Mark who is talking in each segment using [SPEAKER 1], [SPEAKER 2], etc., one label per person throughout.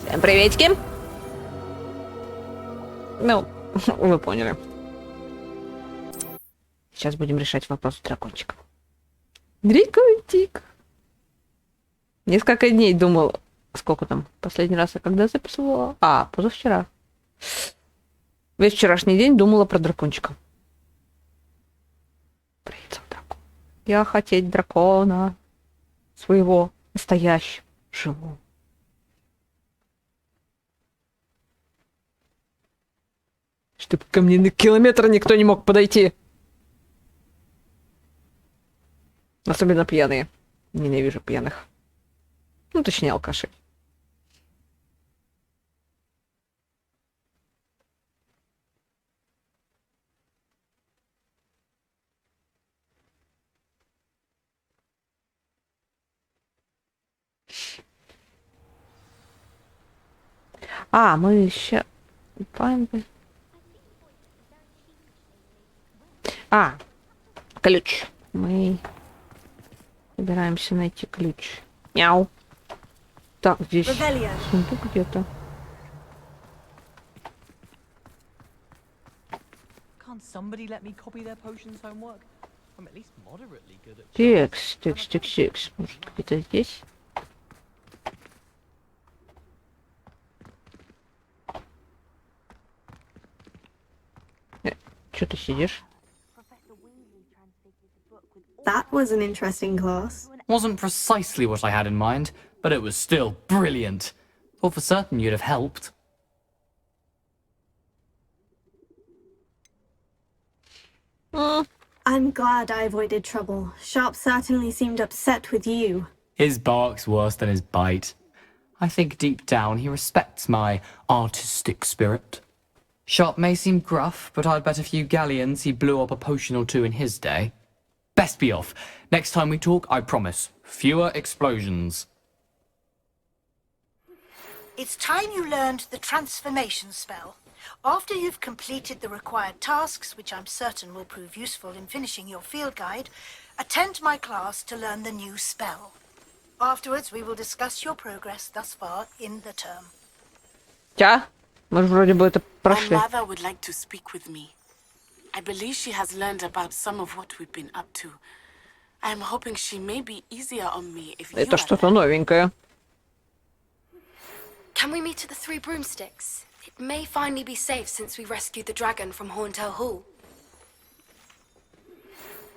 [SPEAKER 1] Всем приветики. Ну, вы поняли. Сейчас будем решать вопрос дракончика. Дракончик. Несколько дней думал, сколько там, последний раз я когда записывала? Позавчера. Весь вчерашний день думала про дракончика. Принца дракона. Я хотеть дракона. Своего настоящего, живого. Чтоб ко мне на километр никто не мог подойти. Особенно пьяные. Ненавижу пьяных. Ну, точнее, алкашей. Мы еще... Ключ. Мы собираемся найти ключ. Мяу. Так, здесь сундук где-то. Текс. Может, где-то здесь? Что ты сидишь?
[SPEAKER 2] That was an interesting class.
[SPEAKER 3] Wasn't precisely what I had in mind, but it was still brilliant. Thought for certain you'd have helped.
[SPEAKER 2] I'm glad I avoided trouble. Sharp certainly seemed upset with you.
[SPEAKER 3] His bark's worse than his bite. I think deep down he respects my artistic spirit. Sharp may seem gruff, but I'd bet a few galleons he blew up a potion or two in his day. Best be off. Next time we talk, I promise, fewer explosions.
[SPEAKER 4] It's time you learned the transformation spell. After you've completed the required tasks, which I'm certain will prove useful in finishing your field guide, attend my class to learn the new spell. Afterwards, we will discuss your progress thus far in the term.
[SPEAKER 1] Мы же вроде бы это прошли.
[SPEAKER 5] My mother would like to speak with me. I believe she has learned about some of what we've been up to. I am hoping she may be easier on me if you
[SPEAKER 1] Это что-то новенькое.
[SPEAKER 6] Can we meet at the Three Broomsticks? It may finally be safe since we rescued the dragon from Horntail Hall.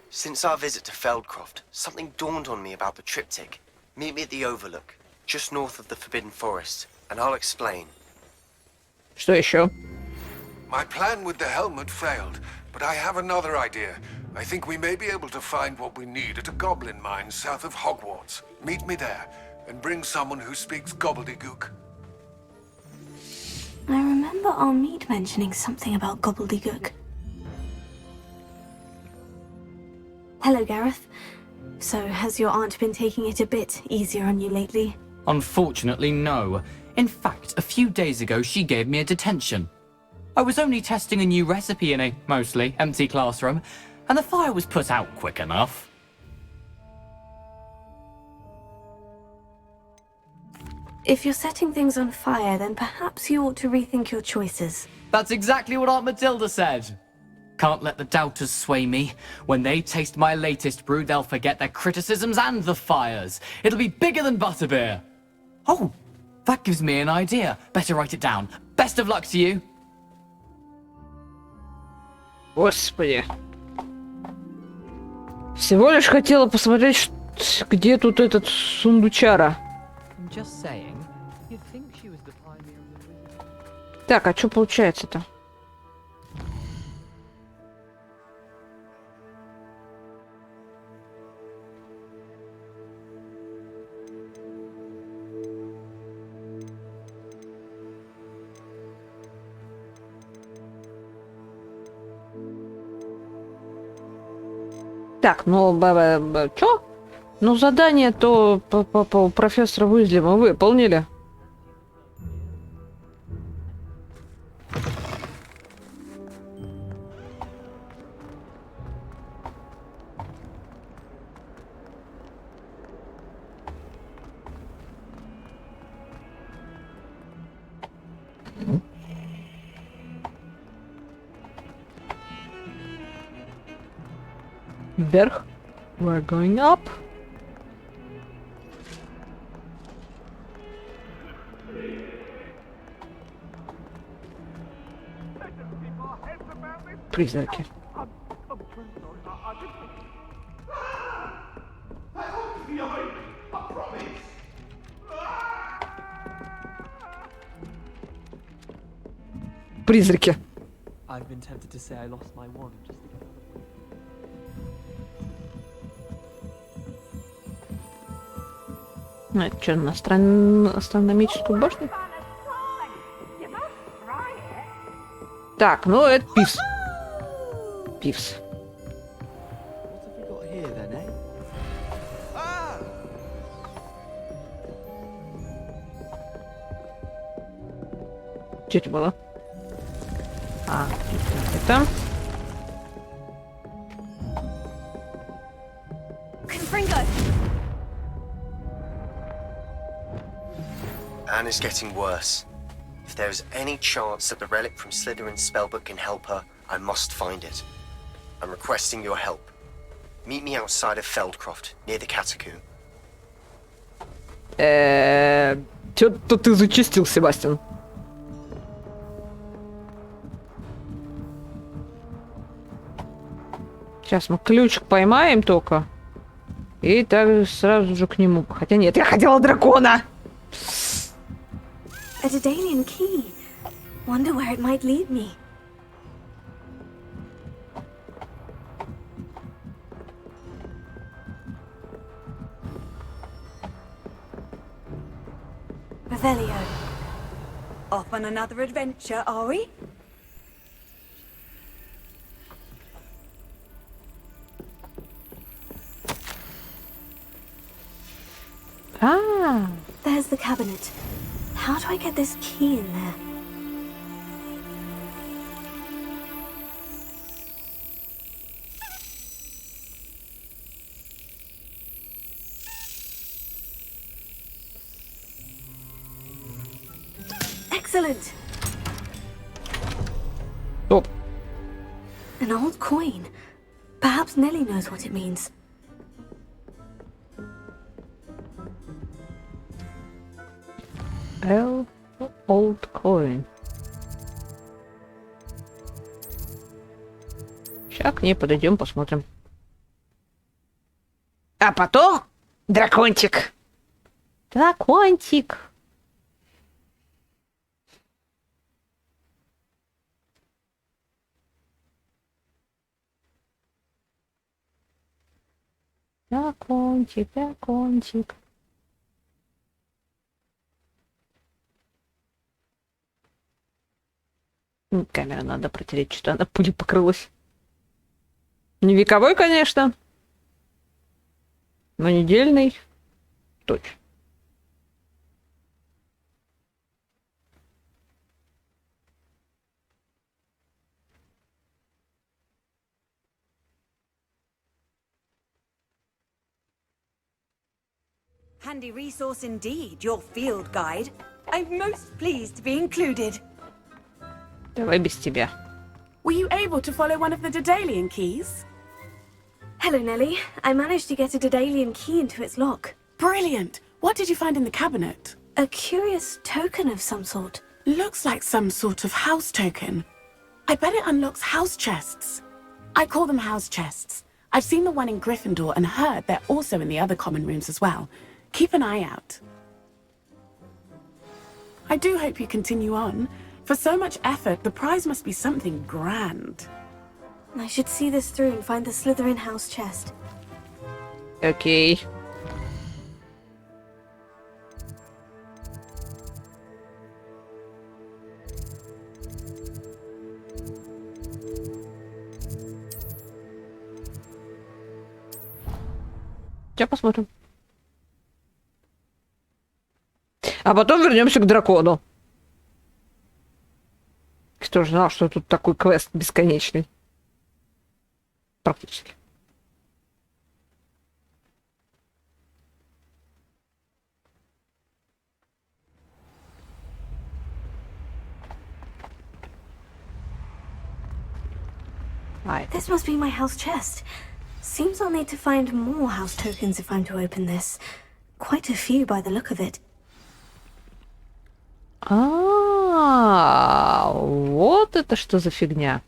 [SPEAKER 7] Since our visit to Feldcroft, something dawned on me about the triptych. Meet me at the Overlook, just north of the Forbidden Forest, and I'll explain.
[SPEAKER 1] Что еще?
[SPEAKER 8] My plan with the helmet failed, but I have another idea. I think we may be able to find what we need at a goblin mine south of Hogwarts. Meet me there, and bring someone who speaks gobbledygook.
[SPEAKER 2] I remember Armid mentioning something about gobbledygook. Hello, Gareth. So, has your aunt been taking it a bit easier on you lately?
[SPEAKER 3] Unfortunately, no. In fact, a few days ago she gave me a detention. I was only testing a new recipe in a mostly empty classroom, and the fire was put out quick enough.
[SPEAKER 2] If you're setting things on fire, then perhaps you ought to rethink your choices.
[SPEAKER 3] That's exactly what Aunt Matilda said. Can't let the doubters sway me. When they taste my latest brew, they'll forget their criticisms and the fires. It'll be bigger than butterbeer. Oh, that gives me an idea. Better write it down. Best of luck to you.
[SPEAKER 1] Господи. Всего лишь хотела посмотреть, где тут этот сундучара. Так, а что получается-то? Так, чё? Ну, задание то по профессору Уизли мы выполнили. Вверх. We're going up. Призраки. Призраки.
[SPEAKER 9] I've been tempted to say I lost my wand just to get
[SPEAKER 1] Ну, это что, на астрономическую башню? Так, ну это Пивс. Пивс.
[SPEAKER 9] What have we got here then, eh?
[SPEAKER 1] Что это было? А, это...
[SPEAKER 6] Confringo!
[SPEAKER 7] Anna's getting worse. If there is any chance that the relic from Slytherin's spellbook can help her, I must find it. I'm requesting your help. Meet me outside of Feldcroft, near the catacomb.
[SPEAKER 1] Чё-то ты зачастил, Себастьян. Сейчас мы ключик поймаем только. И также сразу же к нему. Хотя нет, я хотела дракона!
[SPEAKER 2] A Daedalian key. Wonder where it might lead me. Revelio.
[SPEAKER 10] Off on another adventure, are we?
[SPEAKER 1] А,
[SPEAKER 2] There's the cabinet. How do I get this key in there? Excellent!
[SPEAKER 1] стоп.
[SPEAKER 2] An old coin. Perhaps Nellie knows what it means.
[SPEAKER 1] Old coin. Сейчас к ней подойдем, посмотрим. А потом дракончик. Дракончик. Дракончик, дракончик. Камеру надо протереть, что она пылью покрылась. Не вековой, конечно, но недельный. Точно.
[SPEAKER 10] Handy resource indeed, your field guide. I'm most pleased to be included.
[SPEAKER 1] Давай без тебя.
[SPEAKER 5] Were you able to follow one of the Daedalian keys?
[SPEAKER 2] Hello, Nellie. I managed to get a Daedalian key into its lock.
[SPEAKER 5] Brilliant! What did you find in the cabinet?
[SPEAKER 2] A curious token of some sort.
[SPEAKER 5] Looks like some sort of house token. I bet it unlocks house chests. I call them house chests. I've seen the one in Gryffindor and heard they're also in the other common rooms as well. Keep an eye out. I do hope you continue on. For so much effort, the prize must be something grand.
[SPEAKER 2] I should see this through and find the Slytherin house chest.
[SPEAKER 1] Окей. Сейчас посмотрим. А потом вернемся к дракону. Кто же знал, что тут такой квест бесконечный? Практически.
[SPEAKER 2] This must be my house chest. Seems I'll need to find more house tokens if I'm to open this. Quite a few by the look of it.
[SPEAKER 1] Вот это что за фигня.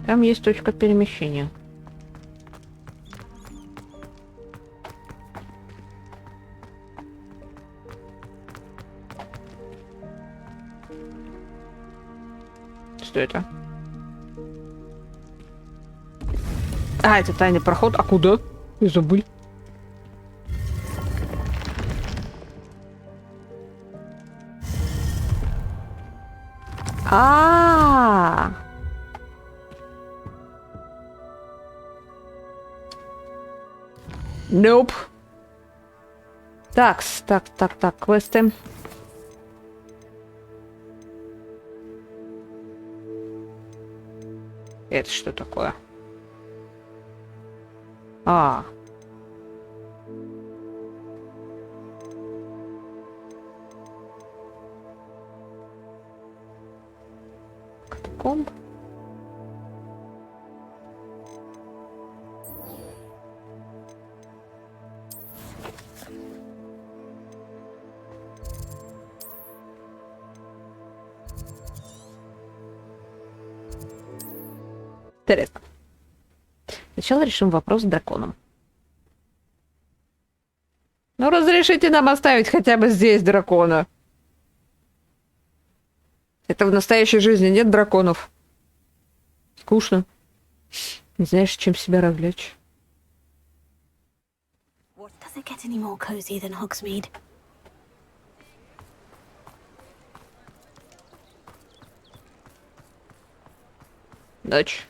[SPEAKER 1] Там есть точка перемещения. Что это? А, это тайный проход. А куда? Я забыл. А-а-а! Nope. Так, квесты. Это что такое? А. Катакомб. Интересно. Сначала решим вопрос с драконом. Ну, разрешите нам оставить хотя бы здесь дракона. Это в настоящей жизни нет драконов. Скучно. Не знаешь, чем себя развлечь.
[SPEAKER 2] Does it get any more cozy than Hogsmeade?
[SPEAKER 1] Ночь.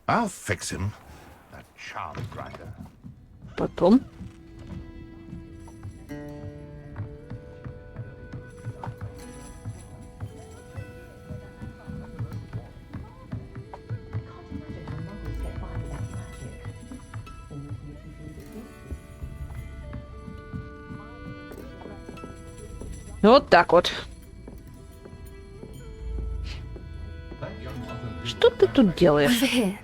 [SPEAKER 11] I'll fix him. That charm grinder.
[SPEAKER 1] Потом. Вот так вот. Что ты тут делаешь?
[SPEAKER 6] Over here.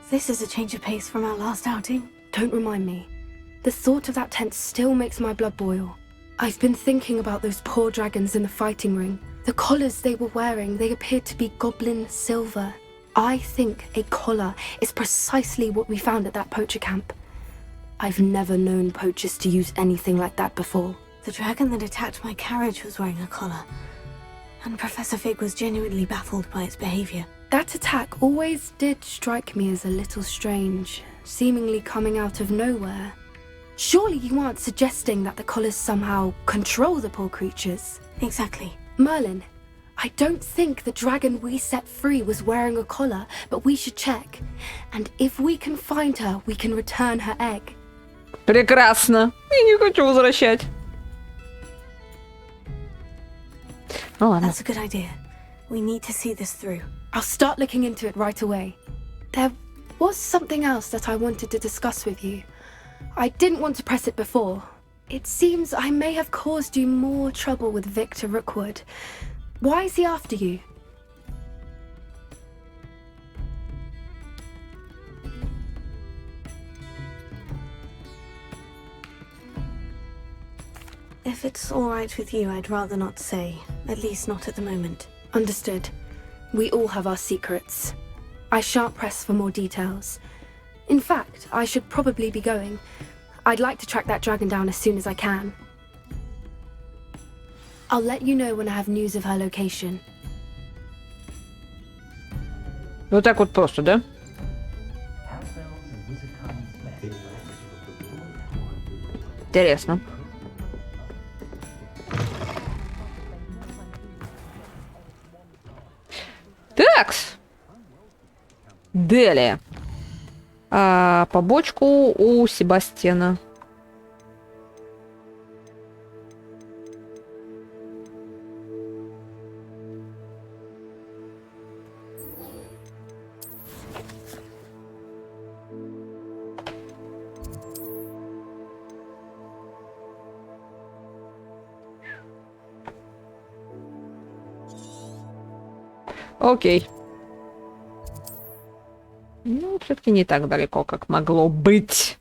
[SPEAKER 2] This is a change of pace from our last outing.
[SPEAKER 6] Don't remind me. The thought of that tent still makes my blood boil. I've been thinking about those poor dragons in the fighting ring. The collars they were wearing, they appeared to be goblin silver. I think a collar is precisely what we found at that poacher camp. I've never known poachers to use anything like that before.
[SPEAKER 2] The dragon that attacked my carriage was wearing a collar. And Professor Fig was genuinely baffled by its behavior.
[SPEAKER 6] That attack always did strike me as a little strange, seemingly coming out of nowhere. Surely you aren't suggesting that the collars somehow control the poor creatures?
[SPEAKER 2] Exactly.
[SPEAKER 6] Merlin, I don't think the dragon we set free was wearing a collar, but we should check. And if we can find her, we can return her egg.
[SPEAKER 1] Прекрасно. Я не хочу возвращать. Ну ладно.
[SPEAKER 2] That's a good idea. We need to see this through.
[SPEAKER 6] I'll start looking into it right away. There was something else that I wanted to discuss with you. I didn't want to press it before. It seems I may have caused you more trouble with Victor Rookwood. Why is he after you?
[SPEAKER 2] If it's all right with you, I'd rather not say. At least not at the moment.
[SPEAKER 6] Understood. We all have our secrets. I shan't press for more details. In fact, I should probably be going. I'd like to track that dragon down as soon as I can. I'll let you know when I have news of her location.
[SPEAKER 1] Вот так вот просто, да? Интересно. Такс. Далее. Побочку у Себастьяна. Окей. Ну, все-таки не так далеко, как могло быть.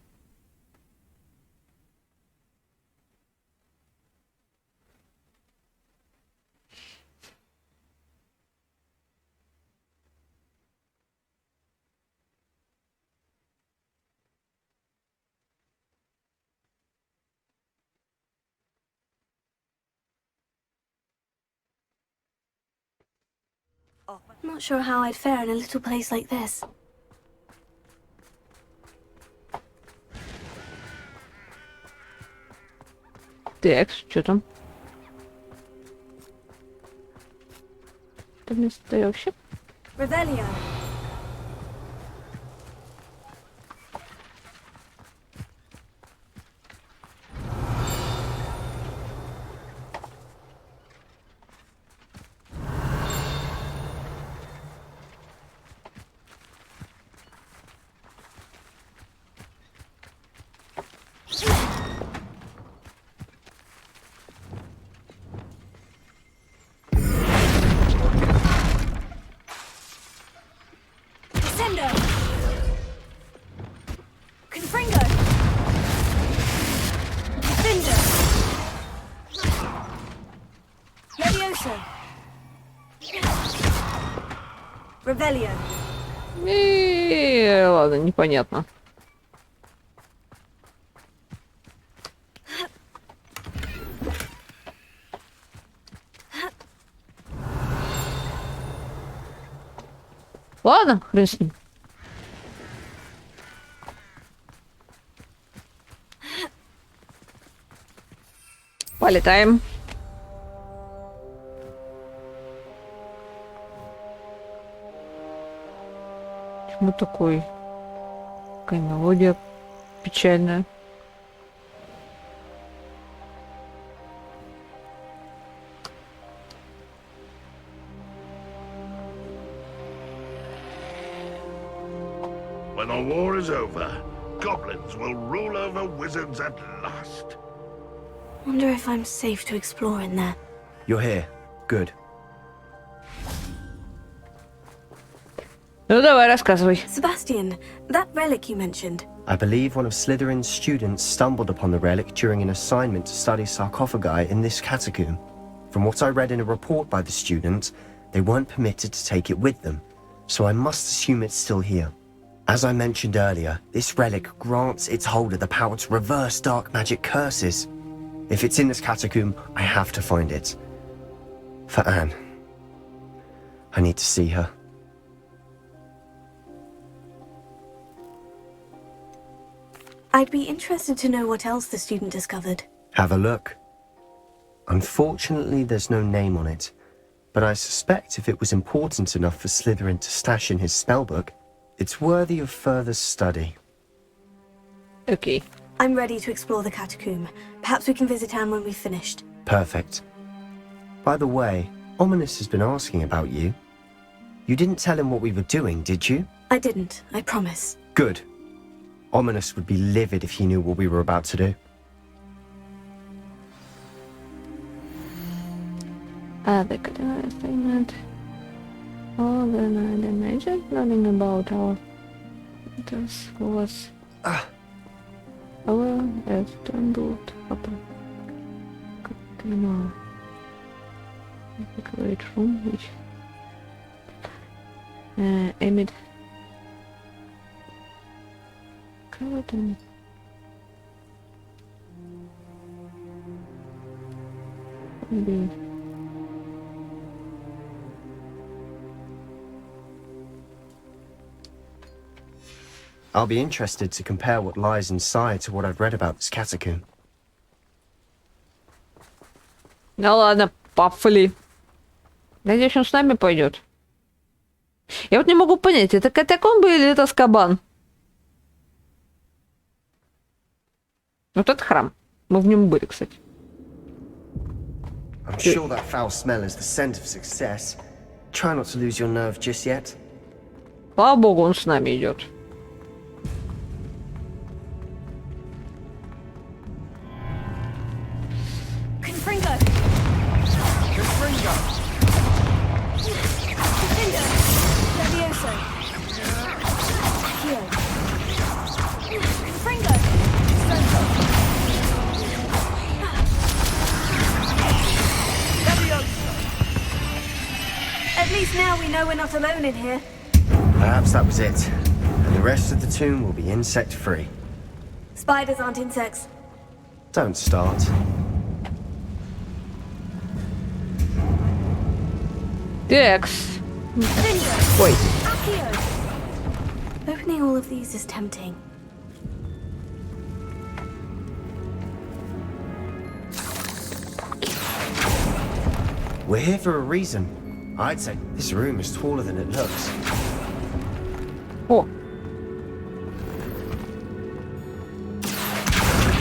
[SPEAKER 2] Not sure how I'd fare in a little place like this.
[SPEAKER 1] Так, что там? Это место вообще?
[SPEAKER 10] Revelio. Descendo. Confringo. Defender. Levioso. Revelio.
[SPEAKER 1] Ладно, непонятно. Ладно, хрен с ним. Полетаем. Почему такой? Какая мелодия печальная.
[SPEAKER 11] When the war is over, goblins will rule over wizards at last.
[SPEAKER 2] Wonder if I'm safe to explore in there.
[SPEAKER 7] You're here. Good.
[SPEAKER 1] Ну давай, рассказывай.
[SPEAKER 2] Sebastian, that relic you mentioned.
[SPEAKER 7] I believe one of Slytherin's students stumbled upon the relic during an assignment to study sarcophagi in this catacomb. From what I read in a report by the student, they weren't permitted to take it with them, so I must assume it's still here. As I mentioned earlier, this relic grants its holder the power to reverse dark magic curses. If it's in this catacomb, I have to find it. For Anne. I need to see her.
[SPEAKER 2] I'd be interested to know what else the student discovered.
[SPEAKER 7] Have a look. Unfortunately, there's no name on it, but I suspect if it was important enough for Slytherin to stash in his spellbook, it's worthy of further study.
[SPEAKER 1] Okay.
[SPEAKER 2] I'm ready to explore the catacomb. Perhaps we can visit Anne when we've finished.
[SPEAKER 7] Perfect. By the way, Ominous has been asking about you. You didn't tell him what we were doing, did you?
[SPEAKER 2] I didn't, I promise.
[SPEAKER 7] Good. Ominous would be livid if he knew what we were about to do.
[SPEAKER 1] The category assignment. All the night and I just learning about our this was our stumbled upon a great room which amid covered in maybe
[SPEAKER 7] I'll be interested to compare what lies inside to what I've read about this catacomb.
[SPEAKER 1] Ну ладно, пафли. Надеюсь, он с нами пойдет. Я вот не могу понять, это катакомбы или это Скабан? Вот этот храм. Мы в нем были, кстати.
[SPEAKER 7] I'm sure that foul smell is the scent of success. Try not to lose your nerve just yet.
[SPEAKER 1] Слава богу, он с нами идет.
[SPEAKER 10] Confringo. Confringo. Defender.
[SPEAKER 2] Now we know we're not alone in here.
[SPEAKER 7] Perhaps that was it. And the rest of the tomb will be insect-free.
[SPEAKER 2] Spiders aren't insects.
[SPEAKER 7] Don't start.
[SPEAKER 1] Текс. Ой.
[SPEAKER 2] Accio! Opening all of these is tempting.
[SPEAKER 7] We're here for a reason. I'd say this room is taller than it looks.
[SPEAKER 1] О,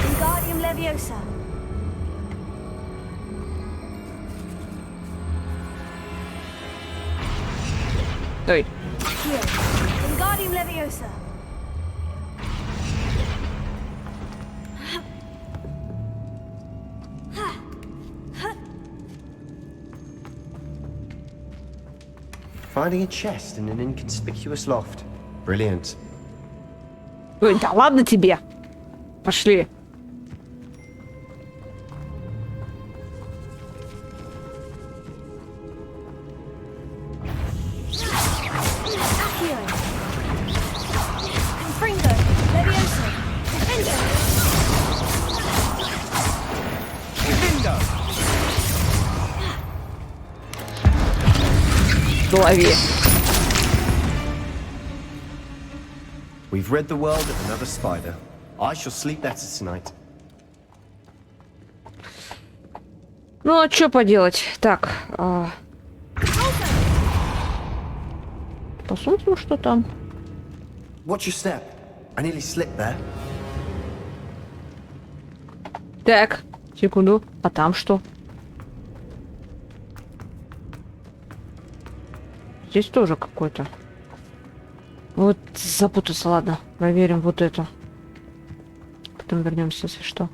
[SPEAKER 2] Wingardium Leviosa.
[SPEAKER 1] ой.
[SPEAKER 2] Accio. Wingardium Leviosa.
[SPEAKER 7] Finding a chest in an inconspicuous loft. Brilliant.
[SPEAKER 1] Ой, да ладно тебе. Пошли.
[SPEAKER 2] Accio. Confringo. Leviosa. Defendo.
[SPEAKER 1] В голове.
[SPEAKER 7] We've rid the world of another spider. I shall sleep better tonight.
[SPEAKER 1] Ну, а что поделать? Так. Посмотрим, что там.
[SPEAKER 7] Watch your step. I nearly slipped there.
[SPEAKER 1] Так, секунду. А там что? Здесь тоже какой-то. Вот запутаться, ладно. Проверим вот это. Потом вернемся, если что.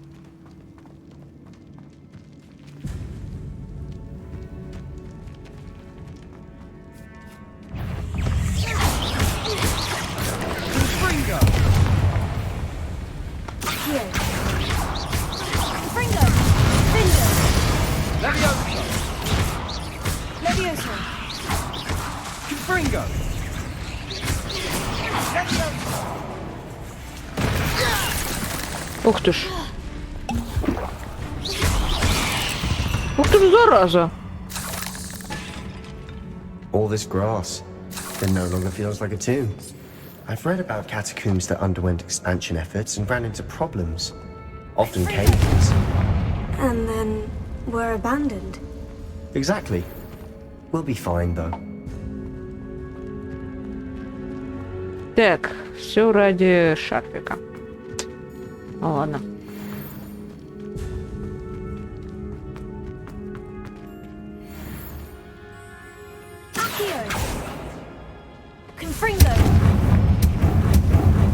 [SPEAKER 1] Ух ты ж. Ух ты ж, зараза.
[SPEAKER 7] All this grass. It no longer feels like a tomb. I've read about catacombs that underwent expansion efforts and ran into problems. Often caves.
[SPEAKER 2] And then were abandoned.
[SPEAKER 7] Exactly. We'll be fine, though.
[SPEAKER 1] Так, все ради шарфика. Ну ладно.
[SPEAKER 2] Accio. Confringo.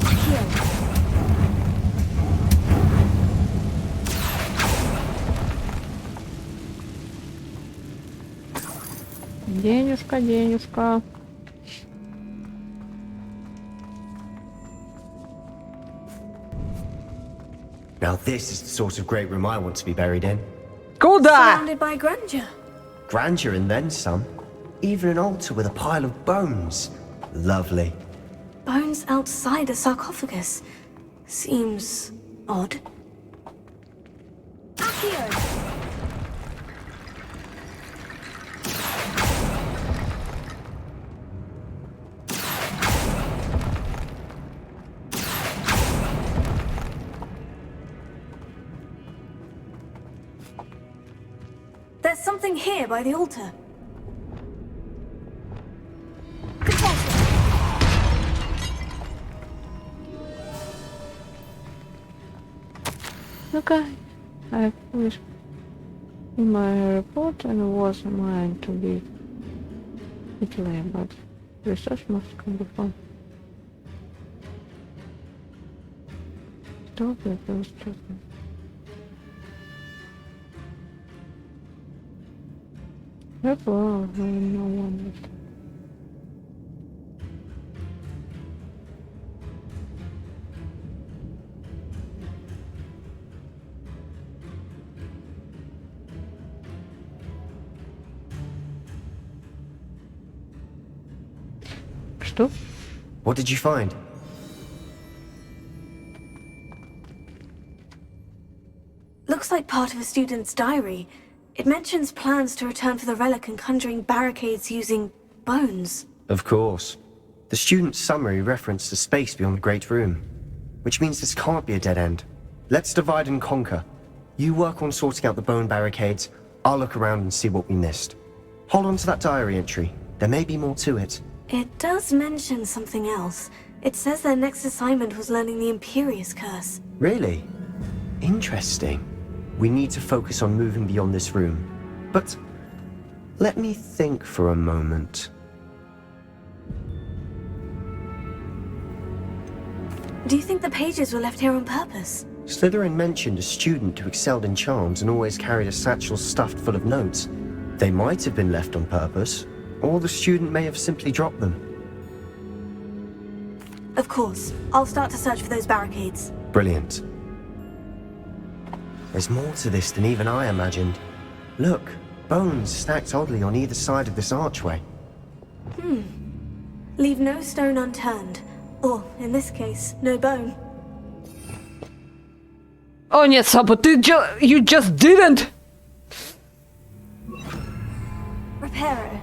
[SPEAKER 2] Accio.
[SPEAKER 1] Денежка, денежка.
[SPEAKER 7] Now this is the sort of great room I want to be buried in.
[SPEAKER 1] Куда?
[SPEAKER 2] Surrounded by grandeur.
[SPEAKER 7] Grandeur and then some. Even an altar with a pile of bones. Lovely.
[SPEAKER 2] Bones outside a sarcophagus. Seems odd. Accio. There's something here by the altar.
[SPEAKER 1] Ну-ка. I finished in my report and was mine to be Italy, but research must come before. Stop it, those children. Well, no one is. Что?
[SPEAKER 7] What did you find?
[SPEAKER 2] Looks like part of a student's diary. It mentions plans to return for the relic and conjuring barricades using bones.
[SPEAKER 7] Of course. The student's summary referenced the space beyond the Great Room, which means this can't be a dead end. Let's divide and conquer. You work on sorting out the bone barricades, I'll look around and see what we missed. Hold on to that diary entry. There may be more to it.
[SPEAKER 2] It does mention something else. It says their next assignment was learning the Imperious Curse.
[SPEAKER 7] Really? Interesting. We need to focus on moving beyond this room. But let me think for a moment.
[SPEAKER 2] Do you think the pages were left here on purpose?
[SPEAKER 7] Slytherin mentioned a student who excelled in charms and always carried a satchel stuffed full of notes. They might have been left on purpose, or the student may have simply dropped them.
[SPEAKER 2] Of course. I'll start to search for those barricades.
[SPEAKER 7] Brilliant. There's more to this than even I imagined. Look, bones stacked oddly on either side of this archway.
[SPEAKER 2] Leave no stone unturned. Or, in this case, no bone.
[SPEAKER 1] О, нет, Саба, you just didn't!
[SPEAKER 2] Reparo.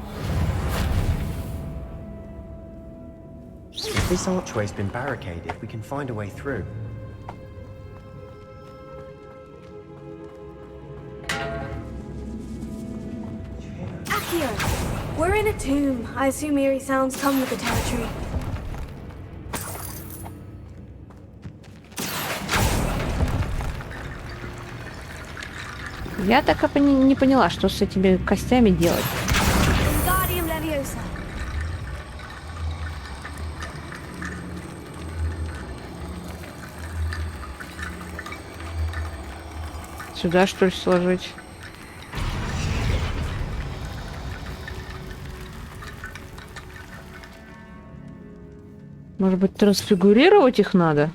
[SPEAKER 7] If this archway's been barricaded, we can find a way through.
[SPEAKER 2] Accio! We're in a tomb. I assume eerie sounds come with the territory.
[SPEAKER 1] Я так и не поняла, что с этими костями делать.
[SPEAKER 2] Wingardium Leviosa.
[SPEAKER 1] Сюда, что ли, сложить? Может быть, трансфигурировать их надо?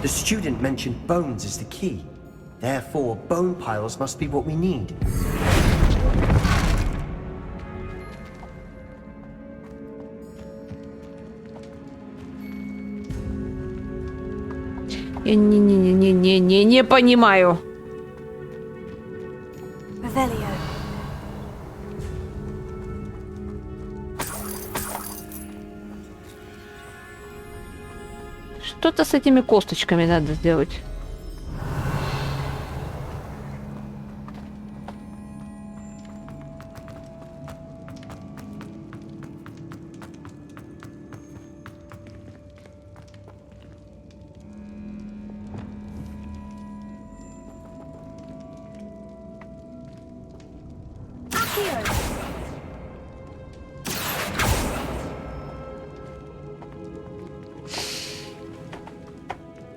[SPEAKER 7] The student mentioned bones as the key. Therefore, bone piles must be what we need.
[SPEAKER 1] Я не понимаю.
[SPEAKER 2] Revelio.
[SPEAKER 1] Что-то с этими косточками надо сделать.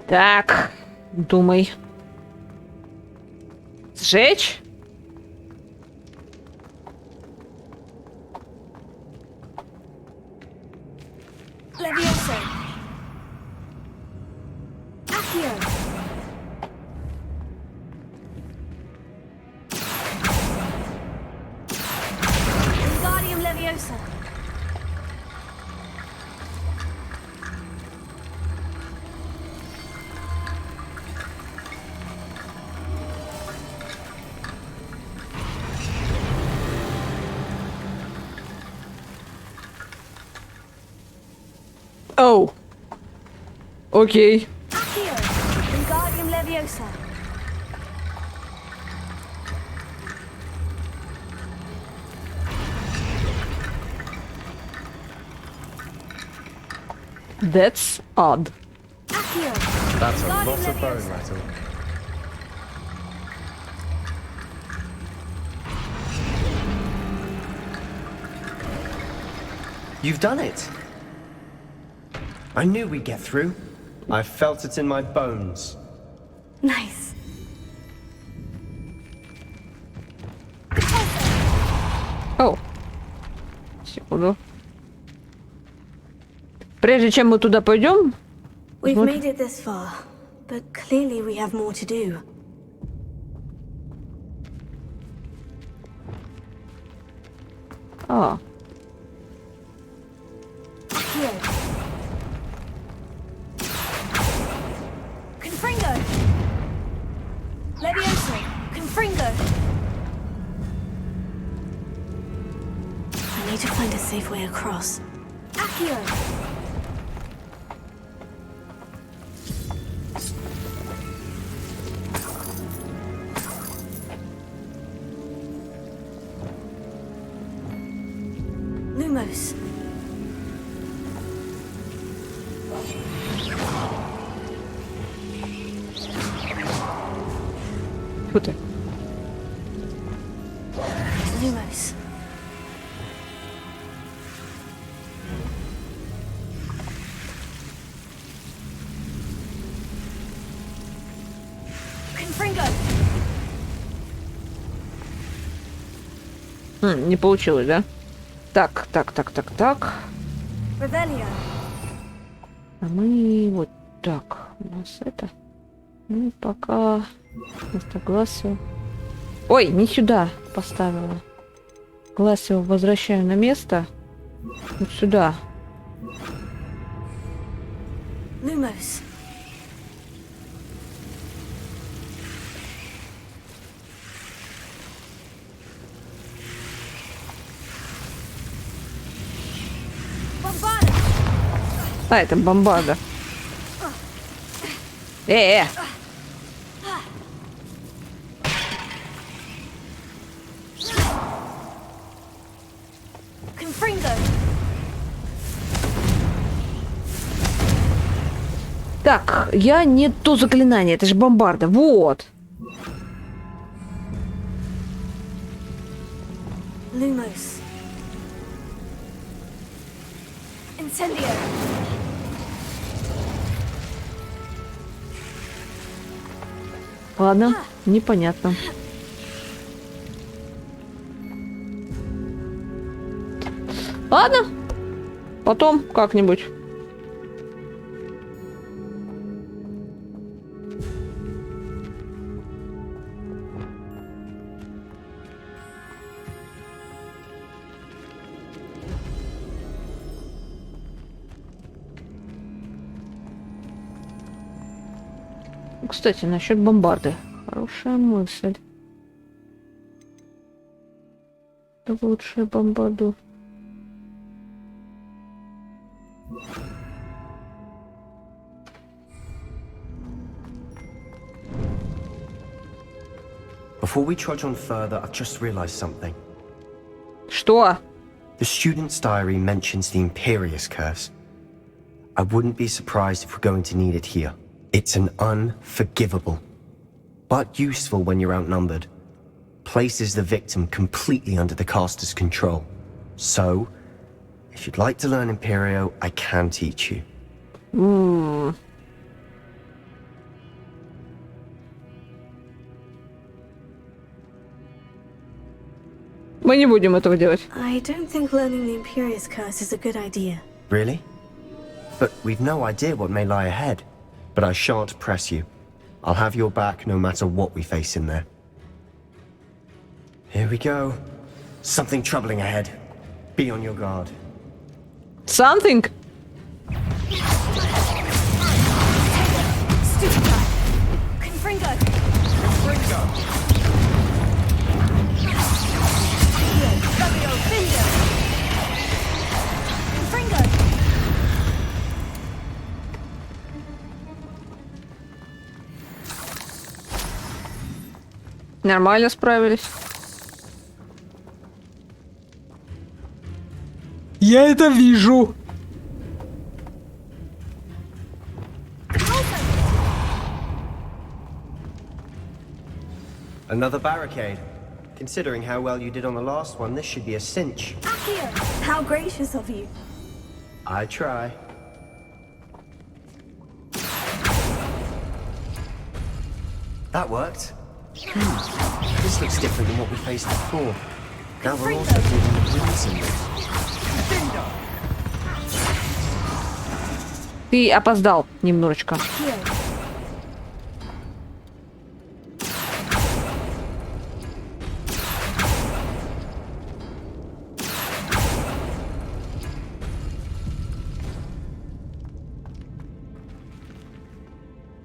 [SPEAKER 1] Так, думай. Сжечь?
[SPEAKER 2] Levioso. Accio. Wingardium Leviosa.
[SPEAKER 1] Оу. Окей.
[SPEAKER 2] Accio. Wingardium Leviosa.
[SPEAKER 1] That's odd.
[SPEAKER 2] Accio.
[SPEAKER 7] That's a
[SPEAKER 2] Wingardium
[SPEAKER 7] lot of bone
[SPEAKER 2] Leviosa.
[SPEAKER 7] rattle. You've done it! I knew we'd get through. I felt it in my bones.
[SPEAKER 2] Nice.
[SPEAKER 1] Оу. Секунду. Прежде чем мы туда пойдем,
[SPEAKER 2] We've
[SPEAKER 1] Вот.
[SPEAKER 2] made it this far, but clearly we have more to do.
[SPEAKER 1] А,
[SPEAKER 2] Accio. Confringo. Levioso. Confringo. I need to find a safe way across. Accio. Lumos.
[SPEAKER 1] фу ты.
[SPEAKER 2] Lumos. Confringo.
[SPEAKER 1] Не получилось, да? Так.
[SPEAKER 2] Revelio.
[SPEAKER 1] А мы вот так. У нас это. Ну, пока вместо Гласио. Ой, не сюда поставила. Гласио возвращаю на место. Вот сюда.
[SPEAKER 2] Lumos. Bombarda.
[SPEAKER 1] А, это бомбарда.
[SPEAKER 2] Confringo.
[SPEAKER 1] Так, я не то заклинание, это же бомбарда. Вот.
[SPEAKER 2] Lumos. Incendio.
[SPEAKER 1] Ладно, непонятно. Ладно, потом как-нибудь. Кстати, насчет бомбарды. Хорошая мысль. Лучше бомбарду.
[SPEAKER 7] Before we trudge on further, I've just realized something.
[SPEAKER 1] Что?
[SPEAKER 7] The student's diary mentions the Imperious Curse. I wouldn't be surprised if we're going to need it here. It's an unforgivable, but useful when you're outnumbered. Places the victim completely under the caster's control. So, if you'd like to learn Imperio, I can teach you.
[SPEAKER 1] Мы не будем этого делать.
[SPEAKER 2] I don't think learning the Imperious Curse is a good idea.
[SPEAKER 7] Really? But we've no idea what may lie ahead. But I shan't press you. I'll have your back no matter what we face in there. Here we go. Something troubling ahead. Be on your guard.
[SPEAKER 1] Something?
[SPEAKER 2] Stupefy. Confringo.
[SPEAKER 8] Confringo.
[SPEAKER 2] Levio. Findo. Confringo.
[SPEAKER 1] Нормально справились. Я это вижу.
[SPEAKER 7] Another barricade. Considering how well you did on the last one, this should be a cinch.
[SPEAKER 2] Accio. How gracious of you.
[SPEAKER 7] I try. That worked. This looks different than what we faced before. Now we're also dealing with wind symbols.
[SPEAKER 1] Ты опоздал немножечко.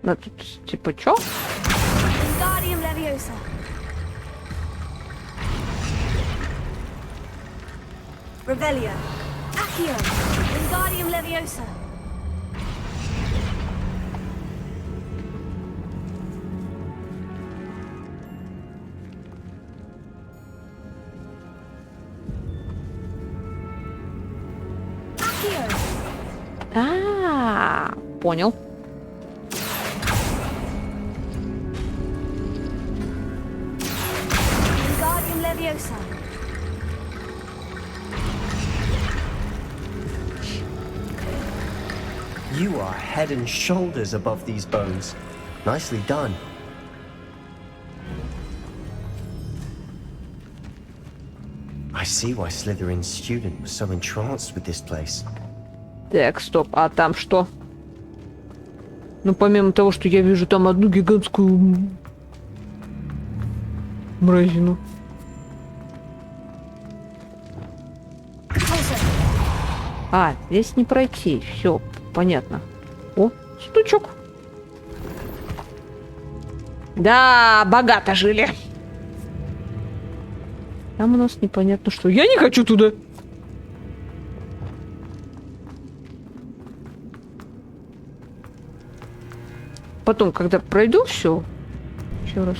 [SPEAKER 1] Ну тут типа чё?
[SPEAKER 2] Wingardium Leviosa. Revelio. Accio. Wingardium Leviosa. Accio.
[SPEAKER 1] Понял.
[SPEAKER 2] Wingardium Leviosa.
[SPEAKER 7] You are head and shoulders above these bones. Nicely done. I see why Slytherin's student was so entranced with this place.
[SPEAKER 1] Так, стоп, а там что? Ну, помимо того, что я вижу там одну гигантскую мразину. А, здесь не пройти. Все, понятно. О, стучок. Да, богато жили. Там у нас непонятно что. Я не хочу туда. Потом, когда пройду все, еще раз.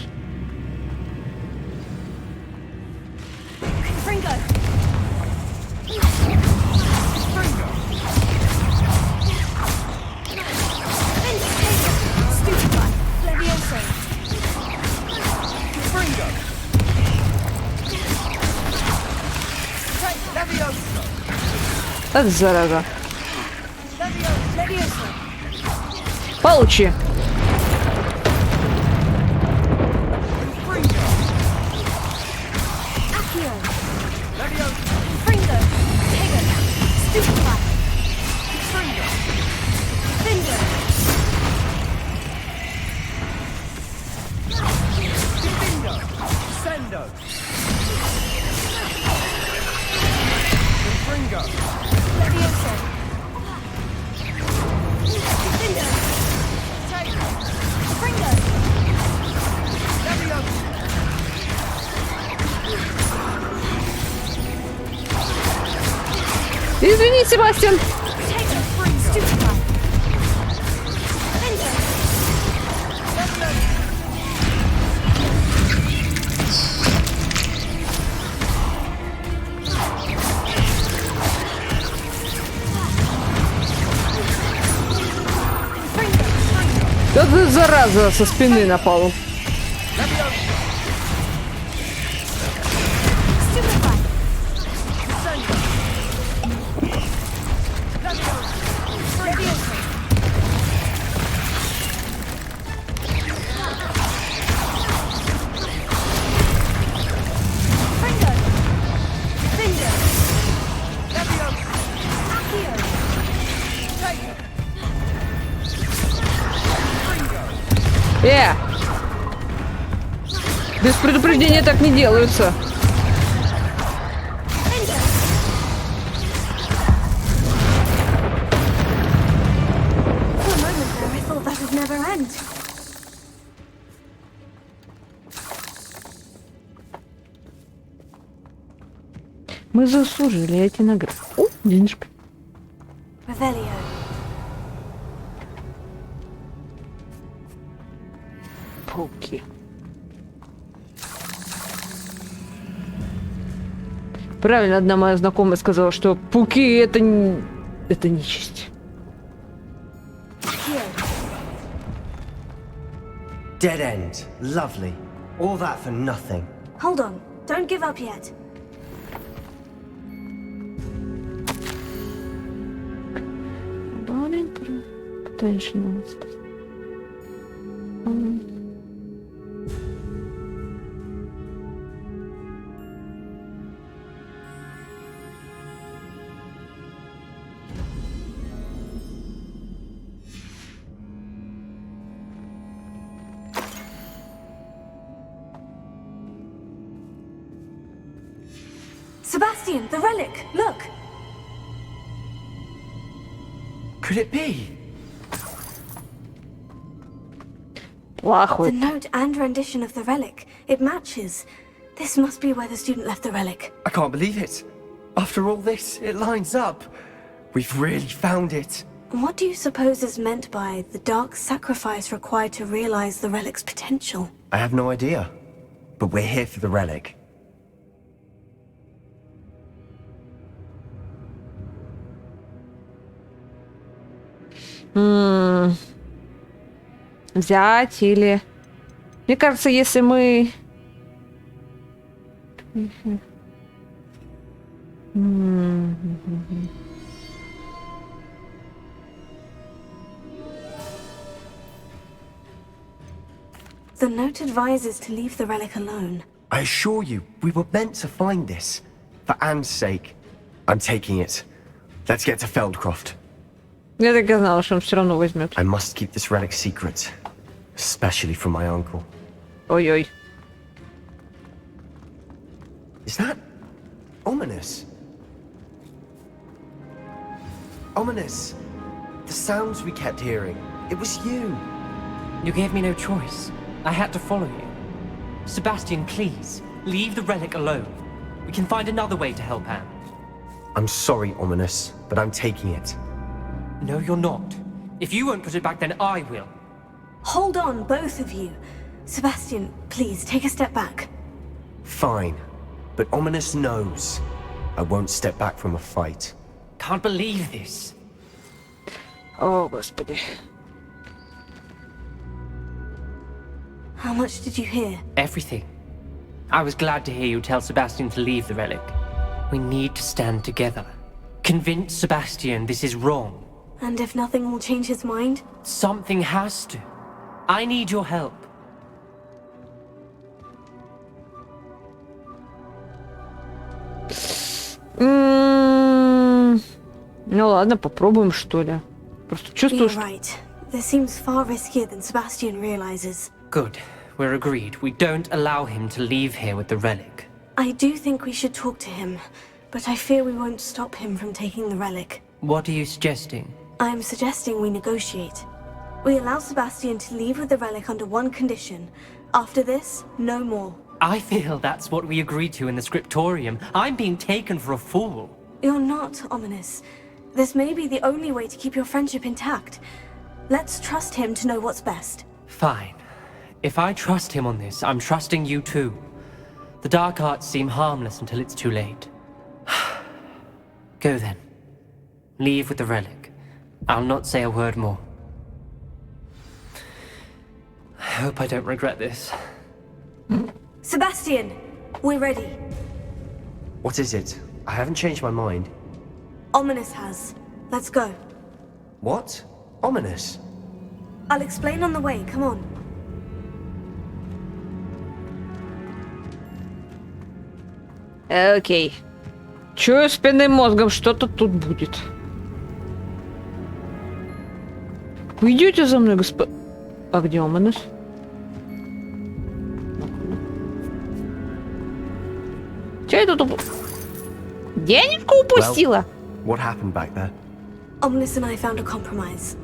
[SPEAKER 1] Так, зараза. Получи. Извини, Себастьян. Да ты, зараза, со спины напал. Без предупреждения так не делаются. Мы заслужили эти награды. О, денежка.
[SPEAKER 2] Revelio.
[SPEAKER 1] Пауки. Правильно, одна моя знакомая сказала, что пауки это нечисть.
[SPEAKER 7] Dead end. Lovely. All that for nothing.
[SPEAKER 2] Hold on. Don't give up yet. Sebastian, the relic! Look!
[SPEAKER 3] Could it be?
[SPEAKER 2] The
[SPEAKER 1] Лахует.
[SPEAKER 2] note and rendition of the relic. It matches. This must be where the student left the relic.
[SPEAKER 12] I can't believe it. After all this, it lines up. We've really found it.
[SPEAKER 2] What do you suppose is meant by the dark sacrifice required to realize the relic's potential?
[SPEAKER 12] I have no idea. But we're here for the relic.
[SPEAKER 1] Взять или... Мне кажется, если мы...
[SPEAKER 2] The note advises to leave the relic alone.
[SPEAKER 12] I assure you, we were meant to find this. For Anne's sake. I'm taking it. Let's get to Feldcroft.
[SPEAKER 1] Я так и знала, что он все равно возьмет.
[SPEAKER 12] I must keep this relic secret. Especially from my uncle.
[SPEAKER 1] Ой-ой.
[SPEAKER 12] Is that... ominous? Ominous! The sounds we kept hearing. It was you.
[SPEAKER 9] You gave me no choice. I had to follow you. Sebastian, please, leave the relic alone. We can find another way to help Anne.
[SPEAKER 12] I'm sorry, Ominous, but I'm taking it.
[SPEAKER 9] No, you're not. If you won't put it back, then I will.
[SPEAKER 2] Hold on, both of you. Sebastian, please, take a step back.
[SPEAKER 12] Fine. But Ominous knows. I won't step back from a fight.
[SPEAKER 9] Can't believe this.
[SPEAKER 1] О, господи.
[SPEAKER 2] How much did you hear?
[SPEAKER 9] Everything. I was glad to hear you tell Sebastian to leave the relic. We need to stand together. Convince Sebastian this is wrong.
[SPEAKER 2] And if nothing will change his mind?
[SPEAKER 9] Something has to. I need your help.
[SPEAKER 1] Ну ладно, попробуем, что ли. Просто чувствую,
[SPEAKER 2] You're
[SPEAKER 1] что...
[SPEAKER 2] right. This seems far riskier than Sebastian realizes.
[SPEAKER 9] Good. We're agreed. We don't allow him to leave here with the relic.
[SPEAKER 2] I do think we should talk to him, but I fear we won't stop him from taking the relic.
[SPEAKER 9] What are you suggesting?
[SPEAKER 2] I'm suggesting we negotiate. We allow Sebastian to leave with the relic under one condition. After this, no more.
[SPEAKER 9] I feel that's what we agreed to in the scriptorium. I'm being taken for a fool.
[SPEAKER 2] You're not, Ominous. This may be the only way to keep your friendship intact. Let's trust him to know what's best.
[SPEAKER 9] Fine. If I trust him on this, I'm trusting you too. The dark arts seem harmless until it's too late. Go then. Leave with the relic. I'll not say a word more. I hope I don't regret this.
[SPEAKER 2] Sebastian, we're ready.
[SPEAKER 12] What is it? I haven't changed my mind.
[SPEAKER 2] Ominous has. Let's go.
[SPEAKER 12] What? Ominous?
[SPEAKER 2] I'll explain on the way, come on.
[SPEAKER 1] Окей. Чую спинным мозгом, что-то тут будет. Вы идете за мной, госпо... А где Оманес? Че я тут денежку упустила?
[SPEAKER 12] What happened back there?
[SPEAKER 2] Ominous and I found a compromise.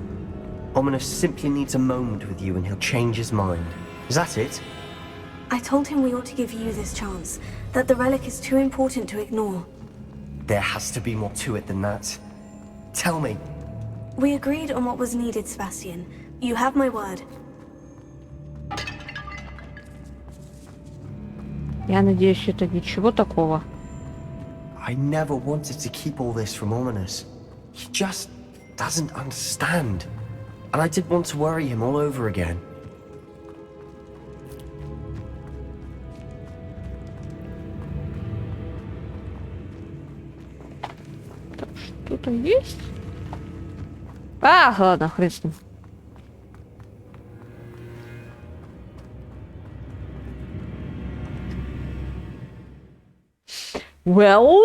[SPEAKER 12] Ominous simply needs a moment with you and he'll change his mind. Is that it?
[SPEAKER 2] I told him we ought to give you this chance, that the relic is too important to ignore.
[SPEAKER 12] There has to be more to it than that. Tell me.
[SPEAKER 2] We agreed on what was needed, Sebastian. You have my word.
[SPEAKER 1] Я надеюсь, это ничего такого.
[SPEAKER 12] I never wanted to keep all this from Ominous. He just doesn't understand. And I didn't want to worry him all over again.
[SPEAKER 1] Что-то есть? А, ладно, хрен с ним. Well...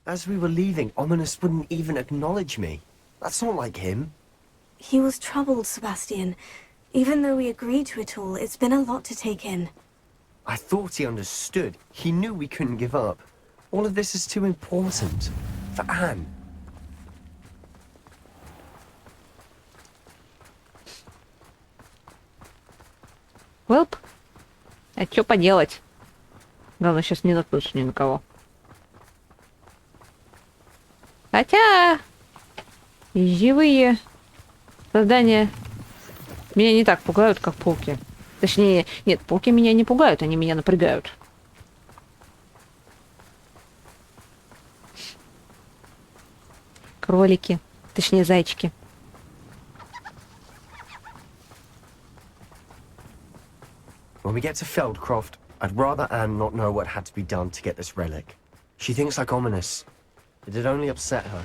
[SPEAKER 12] As we were leaving, Ominous wouldn't even acknowledge me. That's not like him.
[SPEAKER 2] He was troubled, Sebastian. Even though we agreed to it all, it's been a lot to take in.
[SPEAKER 12] I thought he understood. He knew we couldn't give up. All of this is too important. For Anne.
[SPEAKER 1] Welp. А что поделать? Главное, сейчас не наткнуться ни на кого. Хотя... живые создания меня не так пугают, как пауки. Точнее, нет, пауки меня не пугают, они меня напрягают. Кролики. Точнее, зайчики.
[SPEAKER 12] When we get to Feldcroft, I'd rather Anne not know what had to be done to get this relic. She thinks like ominous. It'd only upset her.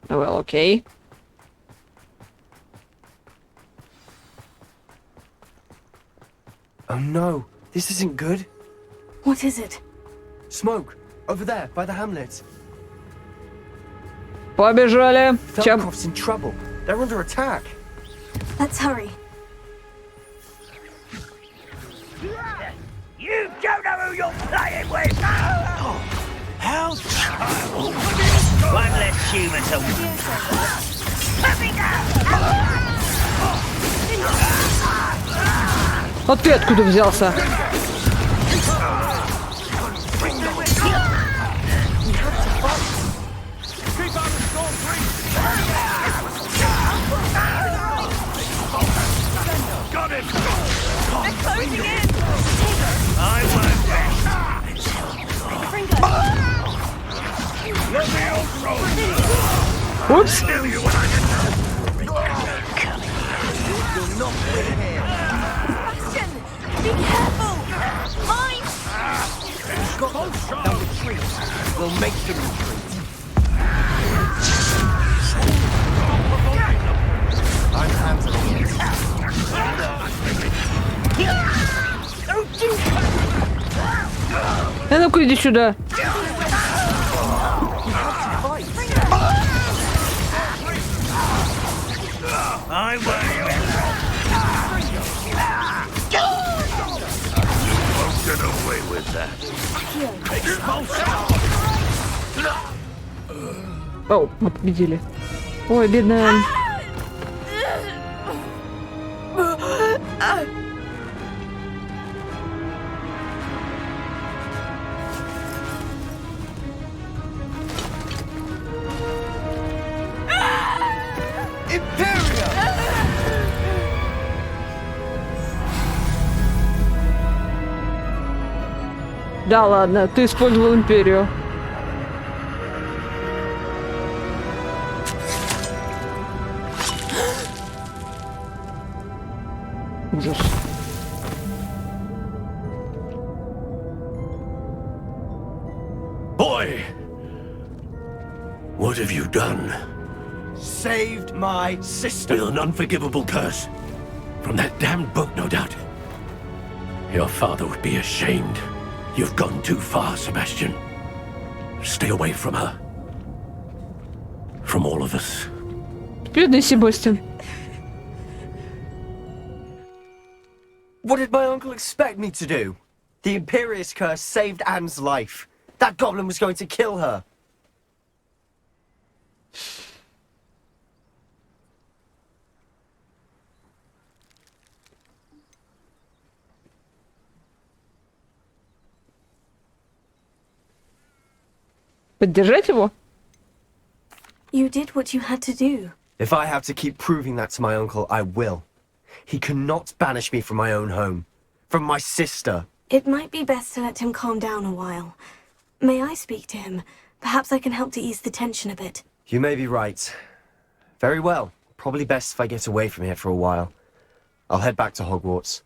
[SPEAKER 1] Well, okay.
[SPEAKER 12] Oh no, this isn't good.
[SPEAKER 2] What is it?
[SPEAKER 12] Smoke, over there, by the hamlet.
[SPEAKER 1] Побежали.
[SPEAKER 12] Feldcroft's in trouble. They're under attack.
[SPEAKER 2] Let's hurry.
[SPEAKER 11] You don't know who you're playing with! How child! One less human to... Let me
[SPEAKER 1] А ты откуда взялся?
[SPEAKER 11] Got him! They're closing in! I won't rest! Let me all throw!
[SPEAKER 1] Oops!
[SPEAKER 11] You'll not win here!
[SPEAKER 10] Sebastian! Be careful! Mine!
[SPEAKER 12] They'll retreat. We'll make them retreat. I'm handling it.
[SPEAKER 1] А ну-ка иди сюда.
[SPEAKER 11] I won't get away with that.
[SPEAKER 1] Оу, мы победили. Ой, бедная. Да ладно, ты использовал Империю. Ужас.
[SPEAKER 11] Boy! What have you done?
[SPEAKER 12] Saved my sister.
[SPEAKER 11] With an unforgivable curse. From that damned book, no doubt. Your father would be ashamed. You've gone too far, Sebastian. Stay away from her. From all of us.
[SPEAKER 1] Бедный Себастьян.
[SPEAKER 12] What did my uncle expect me to do? The Imperious curse saved Anne's life. That goblin was going to kill her.
[SPEAKER 1] Поддержать его?
[SPEAKER 2] You did what you had to do.
[SPEAKER 12] If I have to keep proving that to my uncle, I will. He cannot banish me from my own home. From my sister.
[SPEAKER 2] It might be best to let him calm down a while. May I speak to him? Perhaps I can help to ease the tension a bit.
[SPEAKER 12] You may be right. Very well. Probably best if I get away from here for a while. I'll head back to Hogwarts.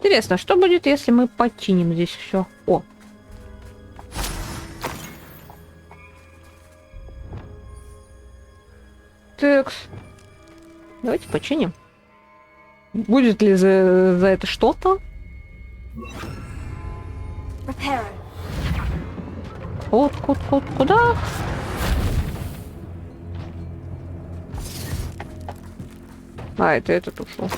[SPEAKER 1] Интересно, что будет, если мы починим здесь все? О! Текс. Давайте починим. Будет ли за это что-то?
[SPEAKER 2] Reparo.
[SPEAKER 1] Куда? А, это этот ушел.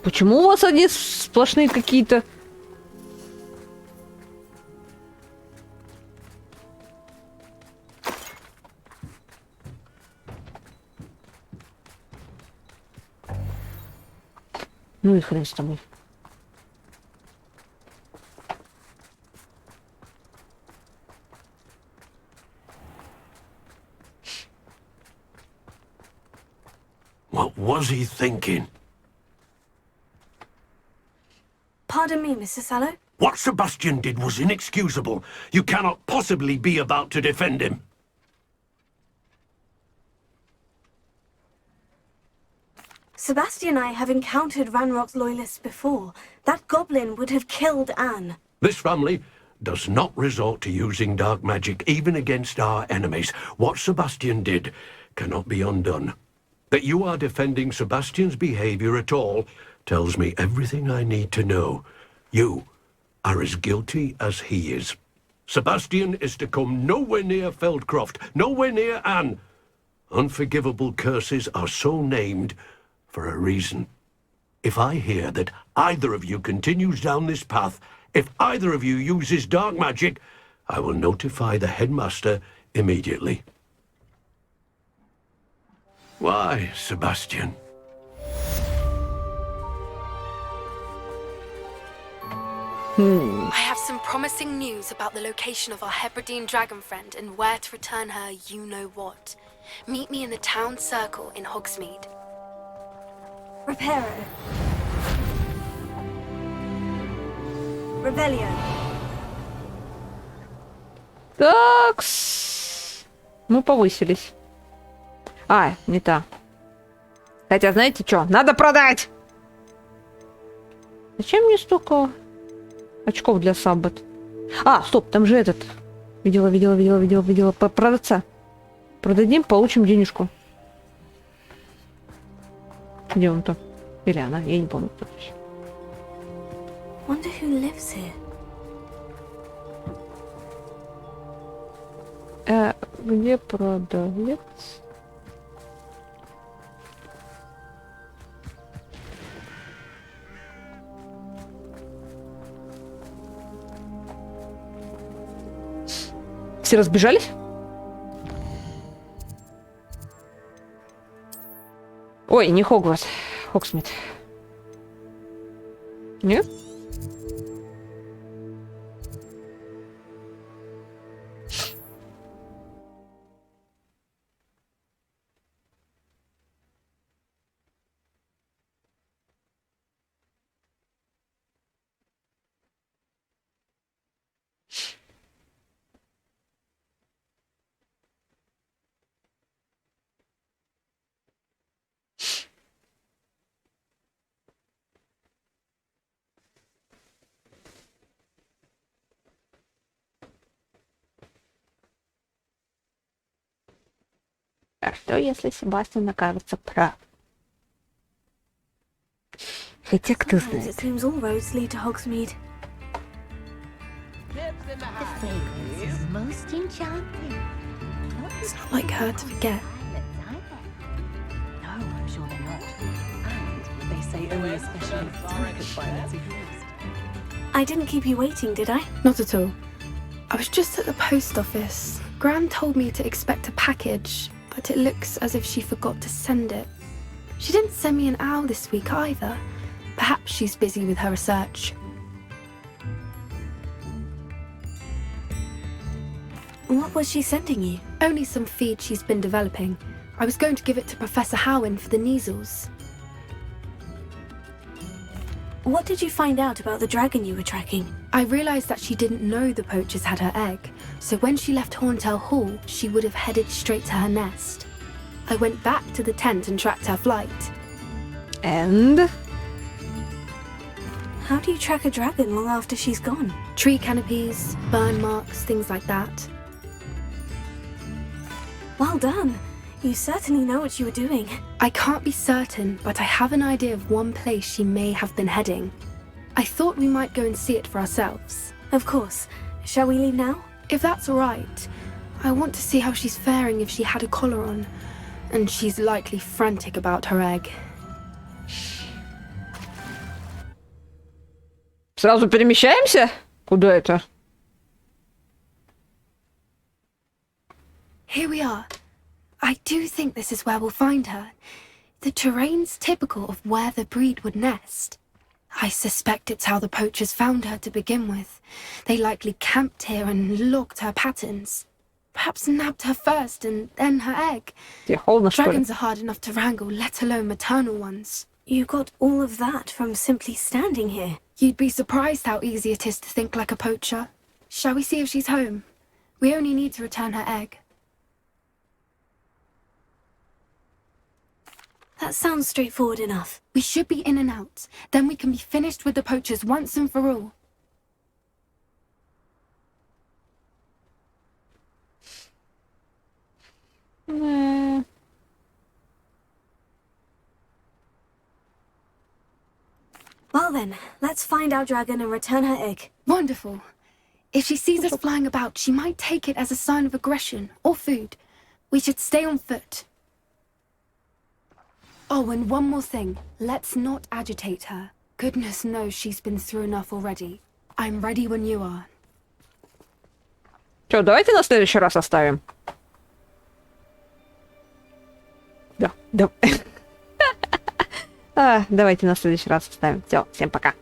[SPEAKER 1] Почему у вас одни сплошные какие-то? Ну и хрен с тобой.
[SPEAKER 11] What was he thinking?
[SPEAKER 2] Pardon me, Mr. Sallow.
[SPEAKER 11] What Sebastian did was inexcusable. You cannot possibly be about to defend him.
[SPEAKER 2] Sebastian and I have encountered Ranrock's loyalists before. That goblin would have killed Anne.
[SPEAKER 11] This family does not resort to using dark magic even against our enemies. What Sebastian did cannot be undone. That you are defending Sebastian's behavior at all tells me everything I need to know. You are as guilty as he is. Sebastian is to come nowhere near Feldcroft, nowhere near Anne. Unforgivable curses are so named for a reason. If I hear that either of you continues down this path, if either of you uses dark magic, I will notify the headmaster immediately. Why, Sebastian?
[SPEAKER 6] I have some promising news about the location of our Hebridean dragon friend and where to return her you-know-what. Meet me in the town circle in Hogsmeade.
[SPEAKER 2] Reparo. Rebellion.
[SPEAKER 1] Такс. Мы повысились. А, не та. Хотя, знаете что? Надо продать! Зачем мне столько очков для саббат? А, стоп, там же этот. Видела. Продавца. Продадим, получим денежку. Где он-то? Или она? Я не помню.
[SPEAKER 2] Wonder who lives here.
[SPEAKER 1] Где продавец? Все разбежались? Ой, не Хогвартс. Хогсмит. Нет? А что, если Себастьян окажется прав? Хотя кто
[SPEAKER 2] It
[SPEAKER 1] знает.
[SPEAKER 2] seems all roads lead to Hogsmeade.
[SPEAKER 13] The fragrance is most enchanting.
[SPEAKER 6] It's not like her to forget.
[SPEAKER 13] No, I'm sure they're not. And they say only especially delicate violets are used.
[SPEAKER 2] I didn't keep you waiting, did I?
[SPEAKER 6] Not at all. I was just at the post office. Gran told me to expect a package, but it looks as if she forgot to send it. She didn't send me an owl this week either. Perhaps she's busy with her research.
[SPEAKER 2] What was she sending you?
[SPEAKER 6] Only some feed she's been developing. I was going to give it to Professor Howin for the measles.
[SPEAKER 2] What did you find out about the dragon you were tracking?
[SPEAKER 6] I realised that she didn't know the poachers had her egg, so when she left Horntail Hall, she would have headed straight to her nest. I went back to the tent and tracked her flight.
[SPEAKER 1] And?
[SPEAKER 2] How do you track a dragon long after she's gone?
[SPEAKER 6] Tree canopies, burn marks, things like that.
[SPEAKER 2] Well done. You certainly know what you were doing.
[SPEAKER 6] I can't be certain, but I have an idea of one place she may have been heading. I thought we might go and see it for ourselves.
[SPEAKER 2] Of course. Shall we leave now?
[SPEAKER 6] If that's alright, I want to see how she's faring if she had a collar on. And she's likely frantic about her egg.
[SPEAKER 1] Сразу перемещаемся? Куда это?
[SPEAKER 6] Here we are. I do think this is where we'll find her. The terrain's typical of where the breed would nest. I suspect it's how the poachers found her to begin with. They likely camped here and logged her patterns. Perhaps nabbed her first and then her egg. Dragons are hard enough to wrangle, let alone maternal ones.
[SPEAKER 2] You got all of that from simply standing here.
[SPEAKER 6] You'd be surprised how easy it is to think like a poacher. Shall we see if she's home? We only need to return her egg.
[SPEAKER 2] That sounds straightforward enough.
[SPEAKER 6] We should be in and out. Then we can be finished with the poachers once and for all.
[SPEAKER 2] Well then, let's find our dragon and return her egg.
[SPEAKER 6] Wonderful. If she sees us flying about, she might take it as a sign of aggression or food. We should stay on foot. Oh, and one more thing. Let's not agitate her. Goodness knows she's been through enough already. I'm ready when you are.
[SPEAKER 1] Чё, давайте на следующий раз оставим. Да. Давайте на следующий раз оставим. Все, всем пока.